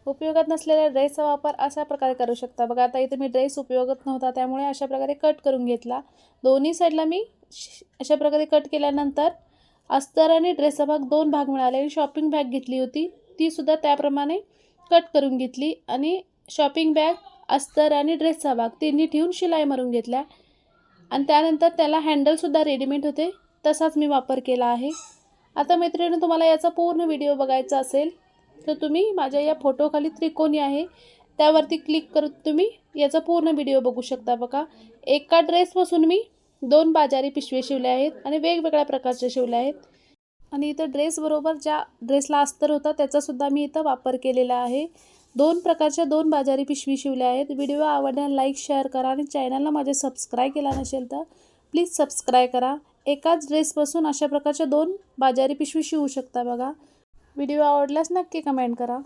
उपयोगात नसलेल्या ड्रेसचा वापर अशा प्रकारे करू शकता बघा. आता इथे मी ड्रेस उपयोगात नव्हता त्यामुळे अशा प्रकारे कट करून घेतला. दोन्ही साईडला मी अशा प्रकारे कट केल्यानंतर अस्तर आणि ड्रेसचा भाग दोन भाग मिळाले. शॉपिंग बॅग घेतली होती तीसुद्धा त्याप्रमाणे कट करून घेतली आणि शॉपिंग बॅग, अस्तर आणि ड्रेसचा भाग तिन्ही ठेवून शिलाई मारून घेतल्या आणि त्यानंतर त्याला हँडलसुद्धा रेडीमेड होते तसाच मी वापर केला आहे. आता मैत्रिणी, तुम्हाला याचा पूर्ण व्हिडिओ बघायचा असेल तर तुम्ही माझ्या या फोटोखाली त्रिकोणी आहे त्यावरती क्लिक करून तुम्ही याचा पूर्ण व्हिडिओ बघू शकता बघा. एका ड्रेसपासून मी 2 बाजारी पिशवे शिवले आहेत आणि वेगवेगळ्या प्रकारचे शिवले आहेत. आणि इथं ड्रेसबरोबर ज्या ड्रेसला अस्तर होता त्याचासुद्धा मी इथं वापर केलेला आहे. 2 प्रकारच्या 2 बाजारी पिशवी शिवल्या आहेत. व्हिडिओ आवडल्यास लाईक शेअर करा आणि चॅनलला माझे सबस्क्राईब केला नसेल तर प्लीज सबस्क्राईब करा. एकाच ड्रेसपासून अशा प्रकारच्या 2 बाजारी पिशवी शिवू शकता बघा. व्हिडिओ आवडल्यास नक्की कमेंट करा.